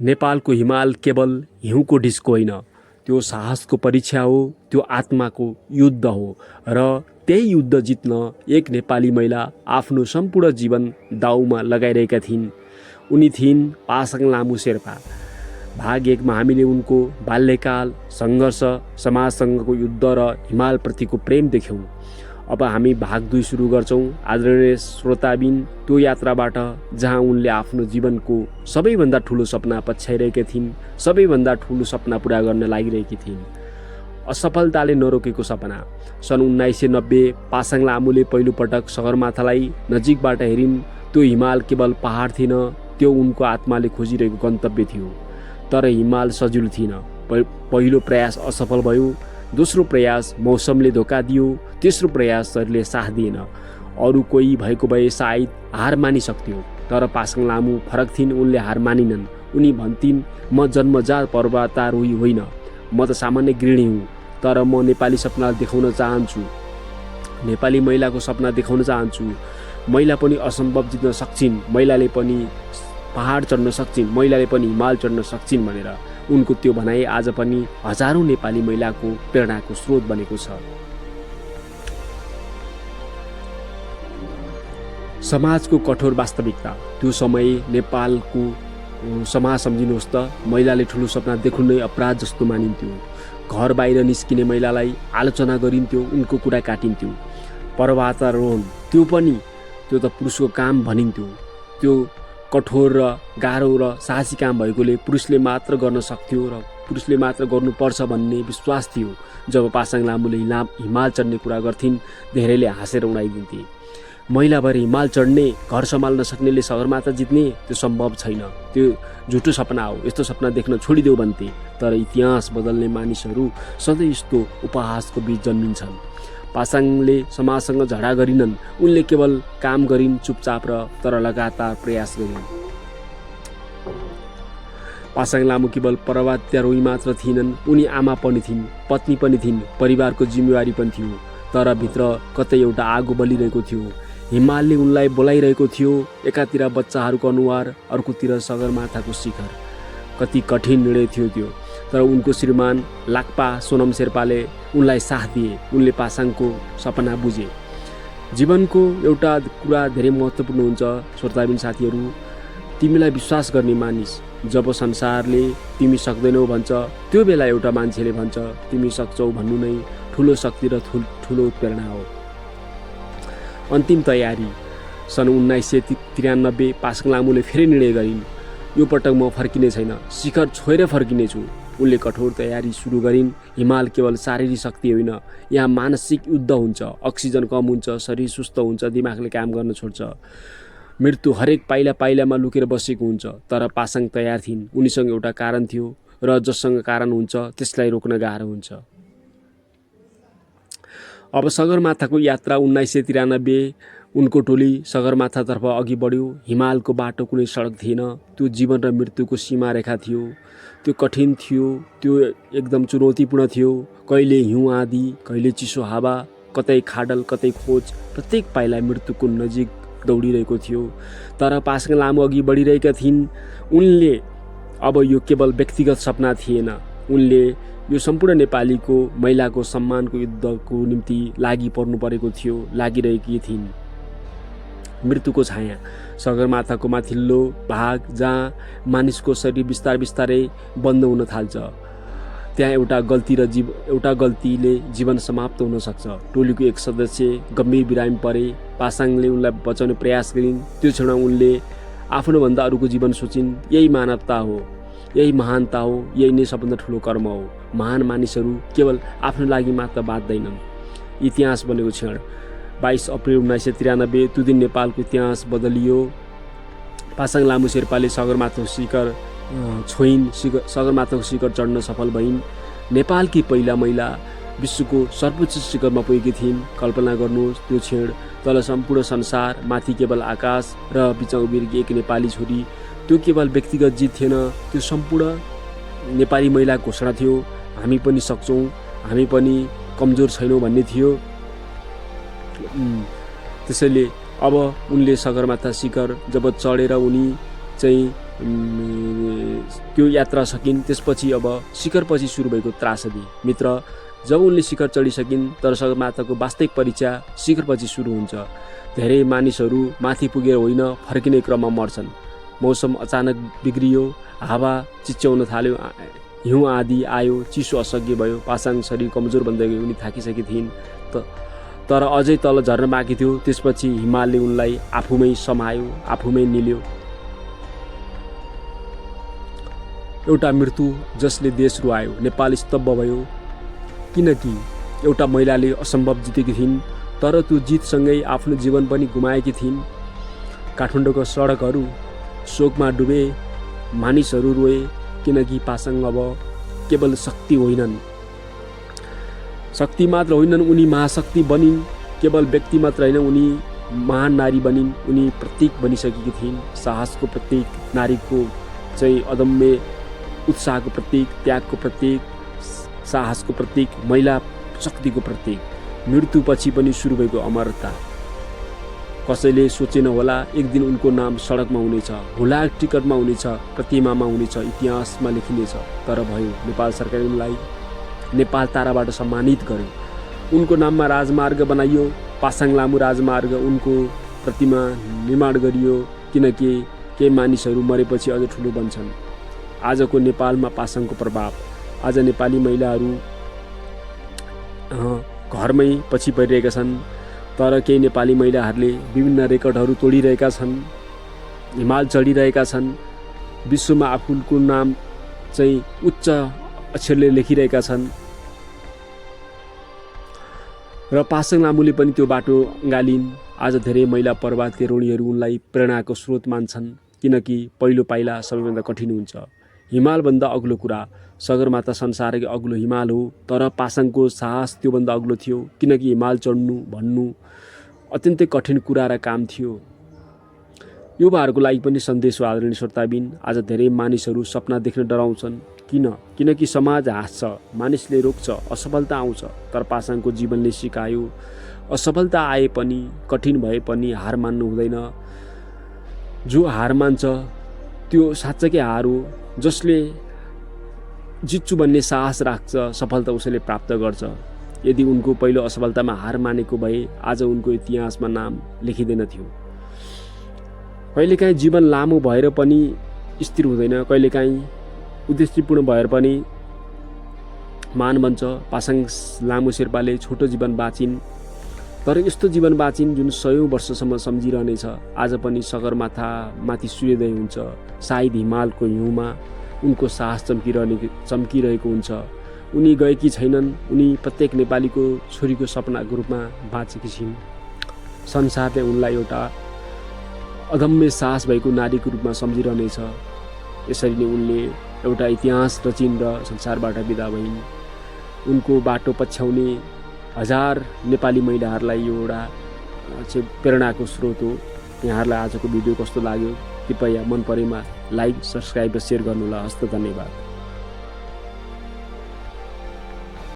नेपालको हिमाल केवल हिउँको डिस्को होइन, त्यो साहसको परीक्षा हो, त्यो आत्माको युद्ध हो र त्यही युद्ध जित्न एक नेपाली महिला आफ्नो सम्पूर्ण जीवन दाउमा लगाइरहेका थिइन्। उनी थिइन् पासाङ लामु शेर्पा। भाग 1 मा हामीले उनको बाल्यकाल, सङ्घर्ष, समाजसँगको युद्ध र हिमालप्रतिको प्रेम देख्यौँ। अब हामी भाग 2 सुरु गर्छौँ। आदरणीय श्रोताबिन, त्यो यात्राबाट जहाँ उनले आफ्नो जीवनको सबैभन्दा ठुलो सपना पछ्याइरहेकी थिइन्, सबैभन्दा ठुलो सपना पुरा गर्न लागिरहेकी थिइन्। असफलताले नरोकेको सपना। सन् 1990 पासाङ लामुले पहिलोपटक सगरमाथालाई नजिकबाट हेरिन्। त्यो हिमाल केवल पहाड थिएन, त्यो उनको आत्माले खोजिरहेको गन्तव्य थियो। तर हिमाल सजिलो थिएन। पहिलो प्रयास असफल भयो, दोस्रो प्रयास मौसमले धोका दियो, तेस्रो प्रयास शरीरले साथ दिएन। अरू कोही भएको भए सायद हार मानिसक्थ्यो, तर पासाङ लामु फरक थिइन्। उनले हार मानिनन्। उनी भन्थिन्, म जन्मजात पर्वतारोही होइन, म त सामान्य गृहिणी हुँ, तर म नेपाली सपना देखाउन चाहन्छु, नेपाली महिलाको सपना देखाउन चाहन्छु। महिला पनि असम्भव जित्न सक्छिन्, महिलाले पनि पहाड चढ्न सक्छिन्, महिलाले पनि हिमाल चढ्न सक्छिन् भनेर उनको त्यो भनाइ आज पनि हजारौं नेपाली महिलाको प्रेरणाको स्रोत बनेको छ। समाजको कठोर वास्तविकता। त्यो समय नेपालको समाज सम्झिनुहोस् त, महिलाले ठुलो सपना देख्नु नै अपराध जस्तो मानिन्थ्यो। घर बाहिर निस्किने महिलालाई आलोचना गरिन्थ्यो, उनको कुरा काटिन्थ्यो। पर्वतारोहण त्यो त पुरुषको काम भनिन्थ्यो। त्यो कठोर र गाह्रो र साहसी काम भएकोले पुरुषले मात्र गर्न सक्थ्यो र पुरुषले मात्र गर्नुपर्छ भन्ने विश्वास थियो। जब पासाङ लामुले हिमाल चढ्ने कुरा गर्थिन्, धेरैले हाँसेर उडाइदिन्थे। महिला भएर हिमाल चढ्ने, घर सम्हाल्न सक्नेले सगरमाथा जित्ने, त्यो सम्भव छैन, त्यो झुटो सपना हो, यस्तो सपना देख्न छोडिदेऊ भन्थे। तर इतिहास बदल्ने मानिसहरू सधैँ यस्तो उपहासको बीच जन्मिन्छन्। पासाङले समाजसँग झगडा गरिनन्, उनले केवल काम गरिन्, चुपचाप र तर लगातार प्रयास गरिन्। पासाङ लामु केवल पर्वतारोही मात्र थिएनन्, उनी आमा पनि थिइन्, पत्नी पनि थिइन्, परिवारको जिम्मेवारी पनि थियो। तर भित्र कतै एउटा आगो बलिरहेको थियो। हिमालले उनलाई बोलाइरहेको थियो। एकातिर बच्चाहरूको अनुहार, अर्कोतिर सगरमाथाको शिखर। कति कठिन निर्णय थियो त्यो, तर उनको श्रीमान लाक्पा सोनम शेर्पाले उनलाई साथ दिए। उनले पासाङको सपना बुझे। जीवनको एउटा कुरा धेरै महत्त्वपूर्ण हुन्छ श्रोताबिन साथीहरू, तिमीलाई विश्वास गर्ने मानिस। जब संसारले तिमी सक्दैनौ भन्छ, त्यो बेला एउटा मान्छेले भन्छ तिमी सक्छौ भन्नु नै ठुलो शक्ति र ठुलो प्रेरणा हो। अन्तिम तयारी। सन् 1993 पासाङ लामुले फेरि निर्णय गरिन्, यो पटक म फर्किने छैन, शिखर छोएर फर्किनेछु। उनले कठोर तयारी सुरु गरिन्। हिमाल केवल शारीरिक शक्ति होइन, यहाँ मानसिक युद्ध हुन्छ। अक्सिजन कम हुन्छ, शरीर सुस्त हुन्छ, दिमागले काम गर्न छोड्छ। मृत्यु हरेक पाइला पाइलामा लुकेर बसेको हुन्छ। तर पासाङ तयार थिइन्। उनीसँग एउटा कारण थियो र जससँग कारण हुन्छ त्यसलाई रोक्न गाह्रो हुन्छ। अब सगरमाथाको यात्रा। 1993 उनको टोली सगरमाथातर्फ अघि बढ्यो। हिमालको बाटो कुनै सडक थिएन, त्यो जीवन र मृत्युको सीमा रेखा थियो। त्यो कठिन थियो, त्यो एकदम चुनौतीपूर्ण थियो। कहिले हिउँ आँधी, कहिले चिसो हावा, कतै खाडल, कतै खोज। प्रत्येक पाइला मृत्युको नजिक दौडिरहेको थियो। तर पासाङ लामु अघि बढिरहेका थिइन्। उनले अब यो केवल व्यक्तिगत सपना थिएन, उनले यो सम्पूर्ण नेपालीको महिलाको सम्मानको युद्धको निम्ति लागि पर्नु परेको थियो, लागिरहेकी थिइन्। मृत्युको छाया। सगरमाथाको माथिल्लो भाग जहाँ मानिसको शरीर बिस्तारै बन्द हुन थाल्छ, त्यहाँ एउटा गल्तीले जीवन समाप्त हुन सक्छ। टोलीको एक सदस्य गम्भीर बिरामी परे। पासाङले उनलाई बचाउने प्रयास गरिन्। त्यो क्षण उनले आफ्नोभन्दा अरूको जीवन सोचिन्। यही मानवता हो, यही महानता हो, यही नै सबभन्दा ठुलो कर्म हो। महान मानिसहरू केवल आफ्नो लागि मात्र बाँच्दैनन्। इतिहास बनेको क्षण। 22 अप्रिल 1993 त्यो दिन नेपालको इतिहास बदलियो। पासाङ लामु शेर्पाले सगरमाथाको शिखर छोइन्, सगरमाथाको शिखर चढ्न सफल भइन्। नेपालकी पहिला महिला विश्वको सर्वोच्च शिखरमा पुगेकी थिइन्। कल्पना गर्नुहोस् त्यो क्षण। तल सम्पूर्ण संसार, माथि केवल आकाश र बिचमा उभिएकी एक नेपाली छोरी। त्यो केवल व्यक्तिगत जित थिएन, त्यो सम्पूर्ण नेपाली महिलाको घोषणा थियो। हामी पनि सक्छौँ, हामी पनि कमजोर छैनौँ भन्ने थियो। त्यसैले अब उनले सगरमाथा शिखर जब चढेर उनी चाहिँ त्यो यात्रा सकिन्। त्यसपछि अब शिखरपछि सुरु भएको त्रासदी। मित्र, जब उनले शिखर चढिसकिन् तर सगरमाथाको वास्तविक परीक्षा शिखरपछि सुरु हुन्छ। धेरै मानिसहरू माथि पुगेर होइन फर्किने क्रममा मर्छन्। मौसम अचानक बिग्रियो, हावा चिच्याउन थाल्यो, हिउँ आदि आयो, चिसो असह्य भयो। पासाङ शरीर कमजोर बन्दै गयो, उनी थाकिसकेकी थिइन् तर अझै तल झर्न बाँकी थियो। त्यसपछि हिमालले उनलाई आफूमै समायो, आफूमै निल्यो। एउटा मृत्यु जसले देश रुवायो। नेपाल स्तब्ध भयो, किनकि एउटा महिलाले असम्भव जितेकी थिइन् तर त्यो जितसँगै आफ्नो जीवन पनि गुमाएकी थिइन्। काठमाडौँका सडकहरू शोकमा डुबे, मानिसहरू रोए, किनकि पासाङ अब केवल शक्ति होइनन्, शक्ति मात्र होइनन्, उनी महाशक्ति बनिन्। केवल व्यक्ति मात्र होइन, उनी महान नारी बनिन्। उनी प्रतीक बनिसकेकी थिइन्, साहसको प्रतीक, नारीको चाहिँ अदम्य उत्साहको प्रतीक, त्यागको प्रतीक, साहसको प्रतीक, महिला शक्तिको प्रतीक। मृत्युपछि पनि सुरु भएको अमरता। कसैले सोचेन होला एक दिन उनको नाम सडकमा हुनेछ, हुलाक टिकटमा हुनेछ, प्रतिमामा हुनेछ, इतिहासमा लेखिनेछ। तर भयो। नेपाल सरकारले उनलाई नेपाल ताराबाट सम्मानित गर्यो। उनको नाममा राजमार्ग बनाइयो, पासाङ लामो राजमार्ग। उनको प्रतिमा निर्माण गरियो, किनकि केही मानिसहरू मरेपछि अझ ठुलो बन्छन्। आजको नेपालमा पासाङको प्रभाव। आज नेपाली महिलाहरू घरमै पछि परिरहेका छन्, तर केही नेपाली महिलाहरूले विभिन्न रेकर्डहरू तोडिरहेका छन्, हिमाल चढिरहेका छन्, विश्वमा आफूको नाम चाहिँ उच्च अक्षरले लेखिरहेका छन्। र पासाङ लामुले पनि त्यो बाटो गालिन्। आज धेरै महिला प्रभावका रोडीहरू उनलाई प्रेरणाको स्रोत मान्छन्, किनकि पहिलो पाइला सबैभन्दा कठिन हुन्छ। हिमालभन्दा अग्लो कुरा, सगरमाथा संसारकै अग्लो हिमाल हो, तर पासाङको साहस त्योभन्दा अग्लो थियो, किनकि हिमाल चढ्नु भन्नु अत्यन्तै कठिन कुरा र काम थियो। युवाहरूको लागि पनि सन्देश हो आदरणीय श्रोताबिन। आज धेरै मानिसहरू सपना देख्न डराउँछन्। किनकि समाज हाँस्छ, मानिसले रोक्छ, असफलता आउँछ। तर पासाङको जीवनले सिकायो, असफलता आए पनि, कठिन भए पनि हार मान्नु हुँदैन। जो हार मान्छ त्यो साँच्चैकै हार हो। जसले जित्छु भन्ने साहस राख्छ, सफलता उसैले प्राप्त गर्छ। यदि उनको पहिलो असफलतामा हार मानेको भए आज उनको इतिहासमा नाम लेखिँदैन थियो। कहिलेकाहीँ जीवन लामो भएर पनि स्थिर हुँदैन, कहिलेकाहीँ उद्देश्यपूर्ण भएर पनि मान बन्छ। पासाङ लामो शेर्पाले छोटो जीवन बाँचिन्, तर यस्तो जीवन बाँचिन् जुन 100औं वर्षसम्म सम्झिरहनेछ। आज पनि सगरमाथा माथि सूर्योदय हुन्छ, सायद हिमालको हिउँमा उनको साहस चम्किरहेको हुन्छ। उनी गएकी छैनन्, उनी प्रत्येक नेपालीको छोरीको सपनाको रूपमा बाँचेकी छिन्। संसारले उनलाई एउटा अदम्य साहस भएको नारीको रूपमा सम्झिरहनेछ। यसरी नै उनले एउटा इतिहास रचिन् र संसारबाट बिदा भइन्। उनको बाटो पछ्याउने हजार नेपाली महिलाहरूलाई यो एउटा प्रेरणाको स्रोत हो। यहाँहरूलाई आजको भिडियो कस्तो लाग्यो कृपया मन परेमा लाइक, सब्सक्राइब र सेयर गर्नुहोला। हस्त धन्यवाद।